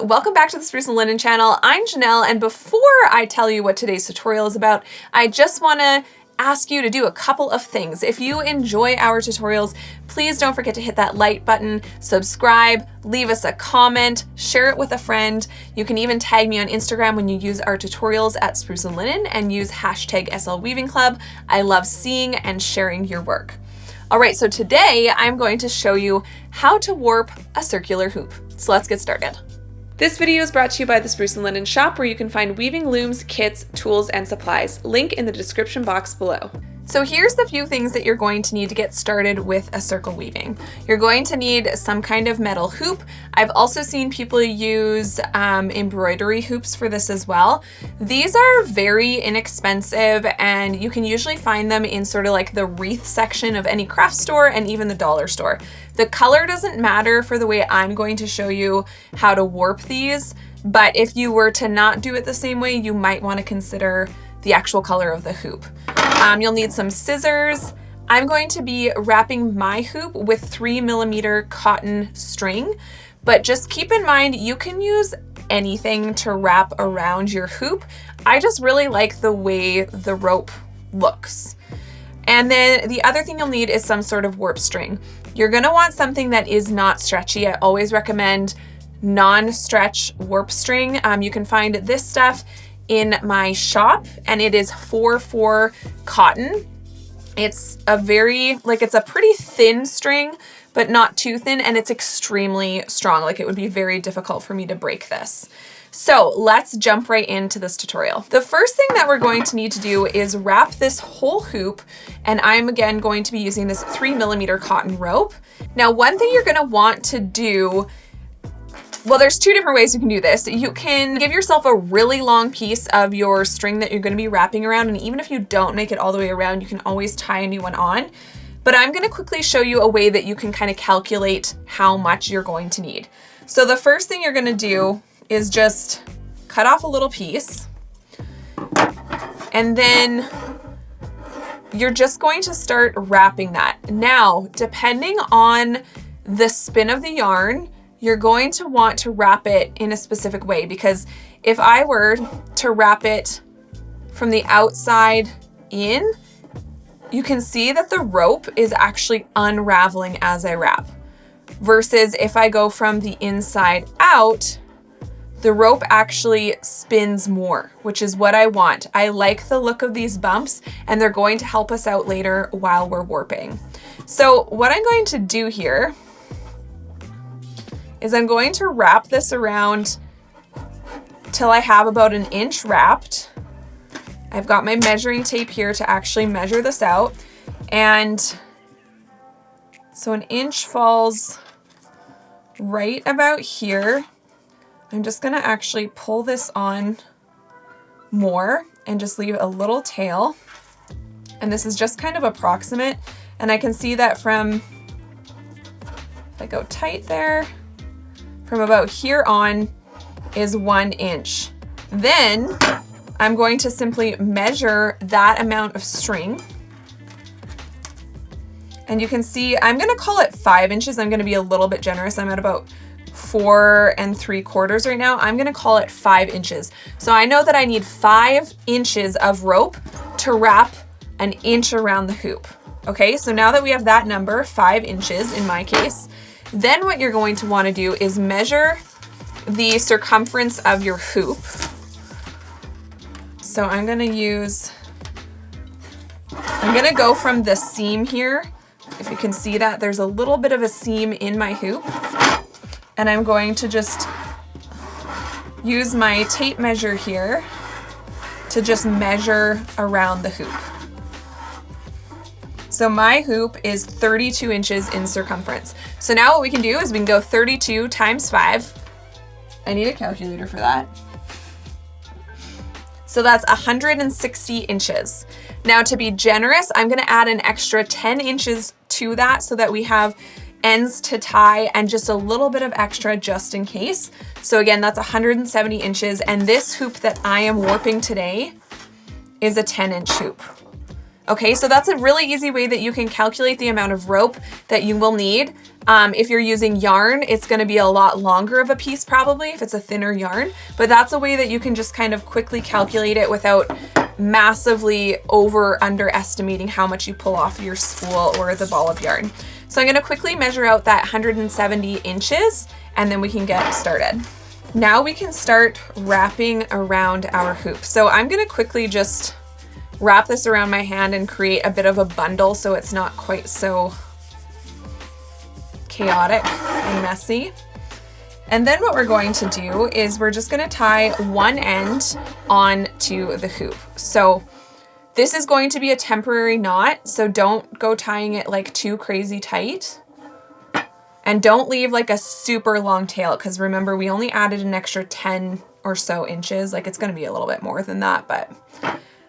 Welcome back to the Spruce and Linen channel. I'm Janelle, and before I tell you what today's tutorial is about, I just want to ask you to do a couple of things. If you enjoy our tutorials, please don't forget to hit that like button, subscribe, leave us a comment, share it with a friend. You can even tag me on Instagram when you use our tutorials at Spruce and Linen and use hashtag #SLWeavingClub. I love seeing and sharing your work. All right, so today I'm going to show you how to warp a circular hoop. So let's get started. This video is brought to you by the Spruce and Linen shop, where you can find weaving looms, kits, tools, and supplies. Link in the description box below. So here's the few things that you're going to need to get started with a circle weaving. You're going to need some kind of metal hoop. I've also seen people use embroidery hoops for this as well. These are very inexpensive, and you can usually find them in sort of like the wreath section of any craft store and even the dollar store. The color doesn't matter for the way I'm going to show you how to warp these, but if you were to not do it the same way, you might want to consider the actual color of the hoop. You'll need some scissors. I'm going to be wrapping my hoop with 3mm cotton string, but just keep in mind you can use anything to wrap around your hoop. I just really like the way the rope looks. And then the other thing you'll need is some sort of warp string. You're gonna want something that is not stretchy. I always recommend non-stretch warp string. You can find this stuff in my shop, and it is 4/4 cotton. It's a it's a pretty thin string, but not too thin, and it's extremely strong. Like, it would be very difficult for me to break this. So let's jump right into this tutorial. The first thing that we're going to need to do is wrap this whole hoop, and I'm again going to be using this 3mm cotton rope. Now, one thing you're gonna want to do, well, there's two different ways you can do this. You can give yourself a really long piece of your string that you're gonna be wrapping around, and even if you don't make it all the way around, you can always tie a new one on. But I'm gonna quickly show you a way that you can kind of calculate how much you're going to need. So the first thing you're gonna do is just cut off a little piece, and then you're just going to start wrapping that. Now, depending on the spin of the yarn, you're going to want to wrap it in a specific way, because if I were to wrap it from the outside in, you can see that the rope is actually unraveling as I wrap. Versus if I go from the inside out, the rope actually spins more, which is what I want. I like the look of these bumps, and they're going to help us out later while we're warping. So what I'm going to do here is I'm going to wrap this around till I have about 1 inch wrapped. I've got my measuring tape here to actually measure this out. And so 1 inch falls right about here. I'm just gonna actually pull this on more and just leave a little tail. And this is just kind of approximate. And I can see that from, if I go tight there, from about here on is 1 inch. Then I'm going to simply measure that amount of string. And you can see, I'm gonna call it 5 inches. I'm gonna be a little bit generous. I'm at about 4 3/4 right now. I'm gonna call it 5 inches. So I know that I need 5 inches of rope to wrap 1 inch around the hoop. Okay, so now that we have that number, 5 inches in my case, then what you're going to want to do is measure the circumference of your hoop. So I'm gonna go from the seam here. If you can see that, there's a little bit of a seam in my hoop. And I'm going to just use my tape measure here to just measure around the hoop. So my hoop is 32 inches in circumference. So now what we can do is we can go 32 times 5. I need a calculator for that. So that's 160 inches. Now, to be generous, I'm gonna add an extra 10 inches to that so that we have ends to tie and just a little bit of extra just in case. So again, that's 170 inches. And this hoop that I am warping today is a 10-inch hoop. Okay, so that's a really easy way that you can calculate the amount of rope that you will need. If you're using yarn, it's gonna be a lot longer of a piece probably if it's a thinner yarn, but that's a way that you can just kind of quickly calculate it without massively underestimating how much you pull off your spool or the ball of yarn. So I'm gonna quickly measure out that 170 inches and then we can get started. Now we can start wrapping around our hoop. So I'm gonna quickly just wrap this around my hand and create a bit of a bundle so it's not quite so chaotic and messy. And then what we're going to do is we're just gonna tie one end onto the hoop. So this is going to be a temporary knot, so don't go tying it like too crazy tight. And don't leave like a super long tail, because remember we only added an extra 10 or so inches. Like it's gonna be a little bit more than that, but.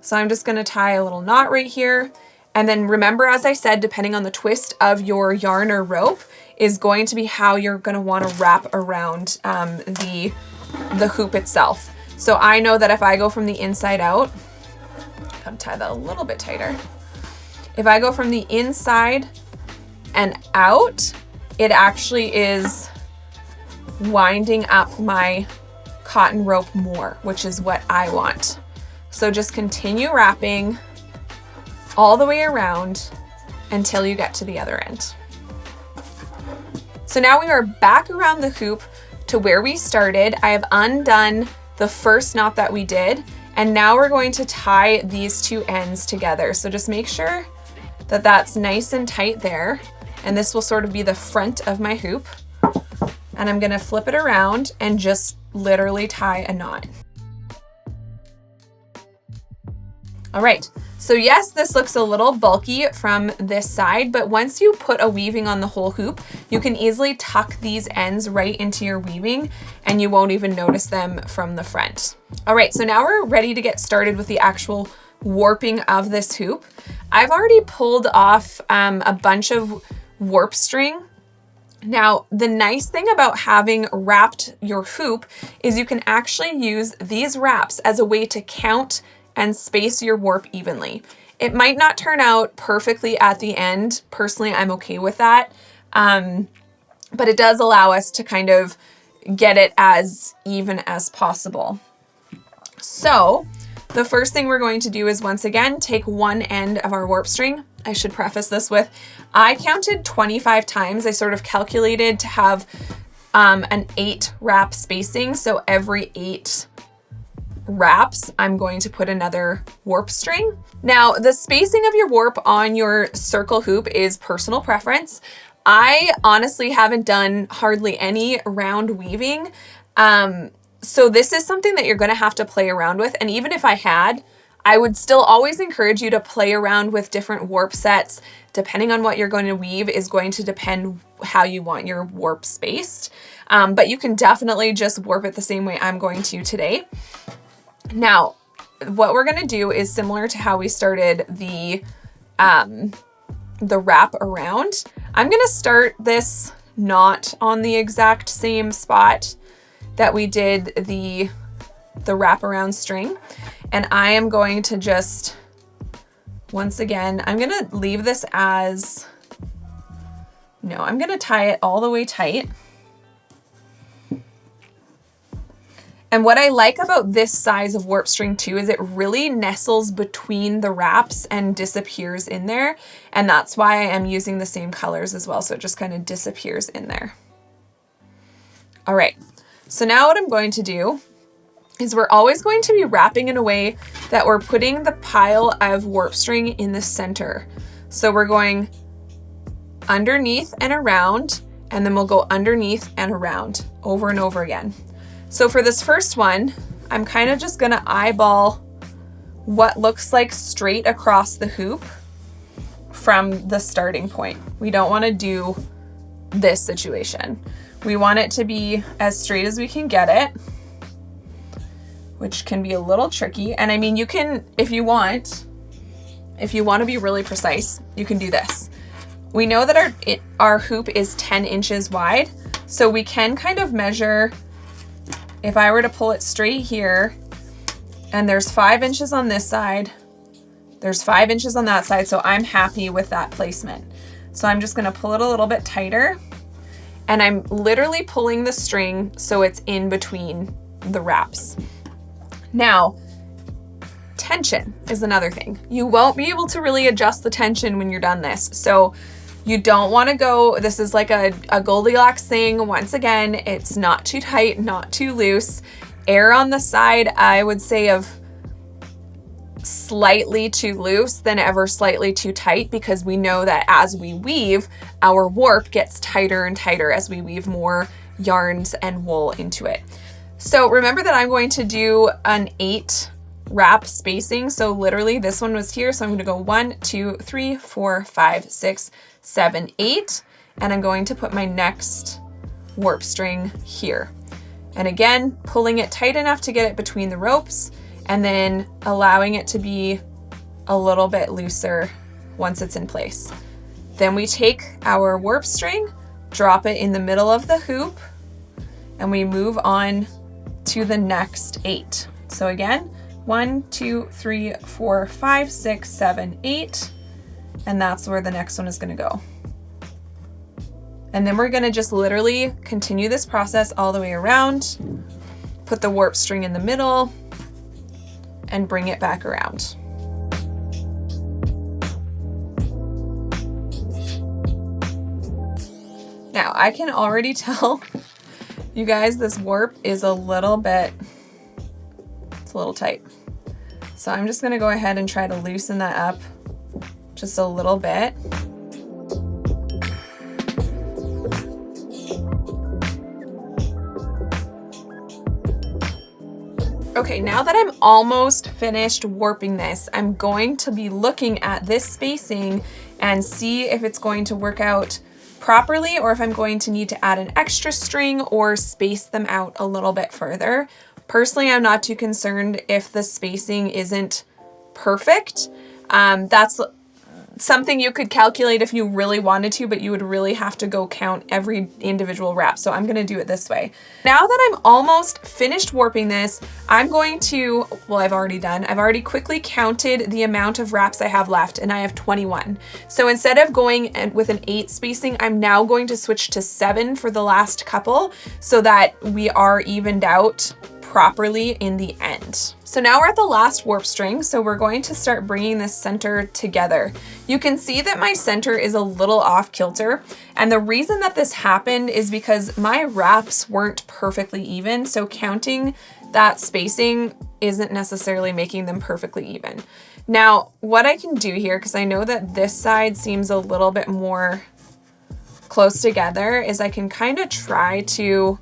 So I'm just gonna tie a little knot right here. And then remember, as I said, depending on the twist of your yarn or rope is going to be how you're gonna wanna wrap around the hoop itself. So I know that if I go from the inside out, I'll tie that a little bit tighter. If I go from the inside and out, it actually is winding up my cotton rope more, which is what I want. So just continue wrapping all the way around until you get to the other end. So now we are back around the hoop to where we started. I have undone the first knot that we did, and now we're going to tie these two ends together. So just make sure that that's nice and tight there. And this will sort of be the front of my hoop. And I'm gonna flip it around and just literally tie a knot. All right, so yes, this looks a little bulky from this side, but once you put a weaving on the whole hoop, you can easily tuck these ends right into your weaving and you won't even notice them from the front. All right, so now we're ready to get started with the actual warping of this hoop. I've already pulled off a bunch of warp string. Now, the nice thing about having wrapped your hoop is you can actually use these wraps as a way to count and space your warp evenly. It might not turn out perfectly at the end. Personally, I'm okay with that. But it does allow us to kind of get it as even as possible. So the first thing we're going to do is once again, take one end of our warp string. I should preface this with, I counted 25 times. I sort of calculated to have an 8 wrap spacing. So every 8 wraps, I'm going to put another warp string. Now, the spacing of your warp on your circle hoop is personal preference. I honestly haven't done hardly any round weaving. So this is something that you're gonna have to play around with. And even if I had, I would still always encourage you to play around with different warp sets. Depending on what you're going to weave is going to depend how you want your warp spaced. But you can definitely just warp it the same way I'm going to today. Now, what we're gonna do is similar to how we started the wrap around. I'm gonna start this knot on the exact same spot that we did the wraparound string. And I am going to just, once again, I'm gonna leave this as, no, I'm gonna tie it all the way tight. And what I like about this size of warp string too is it really nestles between the wraps and disappears in there. And that's why I am using the same colors as well. So it just kind of disappears in there. All right, so now what I'm going to do is we're always going to be wrapping in a way that we're putting the pile of warp string in the center. So we're going underneath and around, and then we'll go underneath and around over and over again. So for this first one, I'm kind of just gonna eyeball what looks like straight across the hoop from the starting point. We don't wanna do this situation. We want it to be as straight as we can get it, which can be a little tricky. And I mean, you can, if you want to be really precise, you can do this. We know that our hoop is 10 inches wide, so we can kind of measure. If I were to pull it straight here, and there's 5 inches on this side, there's 5 inches on that side, so I'm happy with that placement. So I'm just gonna pull it a little bit tighter, and I'm literally pulling the string so it's in between the wraps. Now, tension is another thing. You won't be able to really adjust the tension when you're done this. So you don't want to go, this is like a Goldilocks thing. Once again, it's not too tight, not too loose. Err on the side, I would say, of slightly too loose than ever slightly too tight, because we know that as we weave, our warp gets tighter and tighter as we weave more yarns and wool into it. So remember that I'm going to do an 8 wrap spacing. So literally this one was here. So I'm going to go 1, 2, 3, 4, 5, 6, 7, 8. And I'm going to put my next warp string here. And again, pulling it tight enough to get it between the ropes, and then allowing it to be a little bit looser once it's in place. Then we take our warp string, drop it in the middle of the hoop, and we move on to the next 8. So again, 1, 2, 3, 4, 5, 6, 7, 8, and that's where the next one is going to go. And then we're going to just literally continue this process all the way around, put the warp string in the middle, and bring it back around. Now, I can already tell you guys this warp is a little bit, it's a little tight. So I'm just going to go ahead and try to loosen that up just a little bit. Okay, now that I'm almost finished warping this, I'm going to be looking at this spacing and see if it's going to work out properly, or if I'm going to need to add an extra string or space them out a little bit further. Personally, I'm not too concerned if the spacing isn't perfect. That's something you could calculate if you really wanted to, but you would really have to go count every individual wrap. So I'm gonna do it this way. Now that I'm almost finished warping this, I'm going to, well, I've already quickly counted the amount of wraps I have left, and I have 21. So instead of going with an 8 spacing, I'm now going to switch to 7 for the last couple so that we are evened out properly in the end. So now we're at the last warp string, so we're going to start bringing this center together. You can see that my center is a little off kilter, and the reason that this happened is because my wraps weren't perfectly even, so counting that spacing isn't necessarily making them perfectly even. Now, what I can do here, because I know that this side seems a little bit more close together, is I can kind of try to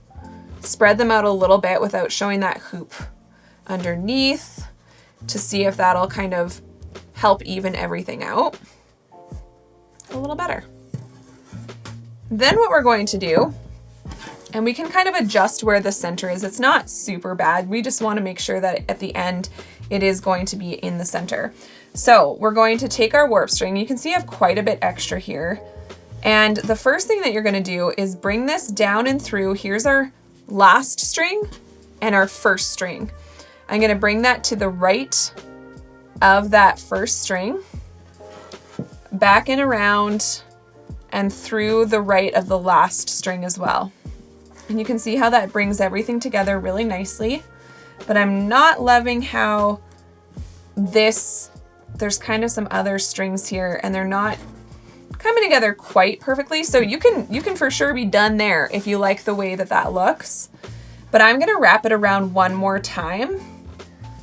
spread them out a little bit without showing that hoop underneath to see if that'll kind of help even everything out a little better. Then what we're going to do, and we can kind of adjust where the center is. It's not super bad. We just want to make sure that at the end it is going to be in the center. So we're going to take our warp string. You can see I have quite a bit extra here. And the first thing that you're going to do is bring this down and through. Here's our last string and our first string. I'm going to bring that to the right of that first string, back and around, and through the right of the last string as well. And you can see how that brings everything together really nicely, but I'm not loving how there's kind of some other strings here and they're not coming together quite perfectly. So you can for sure be done there if you like the way that that looks, but I'm gonna wrap it around one more time.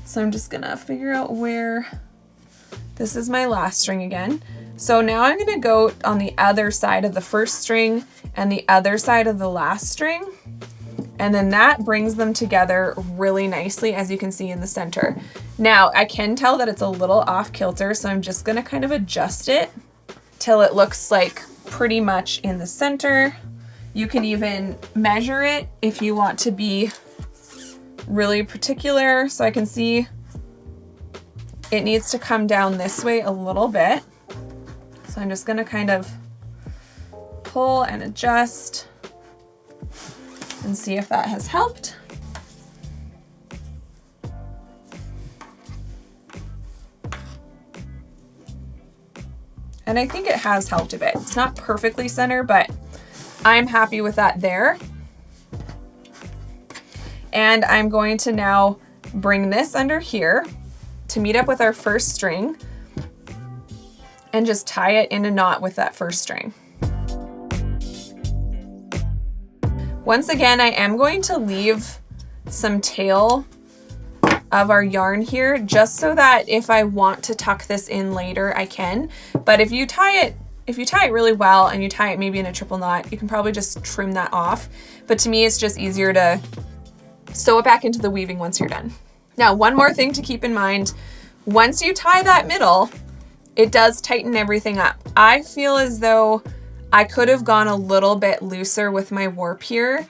So I'm just gonna figure out where, this is my last string again. So now I'm gonna go on the other side of the first string and the other side of the last string. And then that brings them together really nicely, as you can see in the center. Now I can tell that it's a little off kilter, so I'm just gonna kind of adjust it till it looks like pretty much in the center. You can even measure it if you want to be really particular. So I can see it needs to come down this way a little bit. So I'm just gonna kind of pull and adjust and see if that has helped. And I think it has helped a bit. It's not perfectly center, but I'm happy with that there. And I'm going to now bring this under here to meet up with our first string and just tie it in a knot with that first string. Once again, I am going to leave some tail of our yarn here just so that if I want to tuck this in later, I can. But if you tie it really well and you tie it maybe in a triple knot, you can probably just trim that off. But to me, it's just easier to sew it back into the weaving once you're done. Now, one more thing to keep in mind, once you tie that middle, it does tighten everything up. I feel as though I could have gone a little bit looser with my warp here,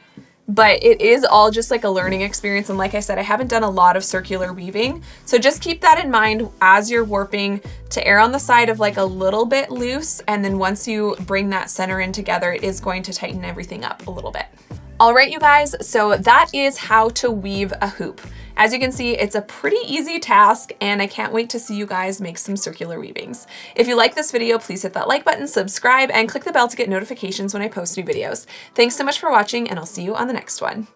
but it is all just like a learning experience. And like I said, I haven't done a lot of circular weaving. So just keep that in mind as you're warping, to err on the side of like a little bit loose. And then once you bring that center in together, it is going to tighten everything up a little bit. All right, you guys, so that is how to weave a hoop. As you can see, it's a pretty easy task, and I can't wait to see you guys make some circular weavings. If you like this video, please hit that like button, subscribe, and click the bell to get notifications when I post new videos. Thanks so much for watching, and I'll see you on the next one.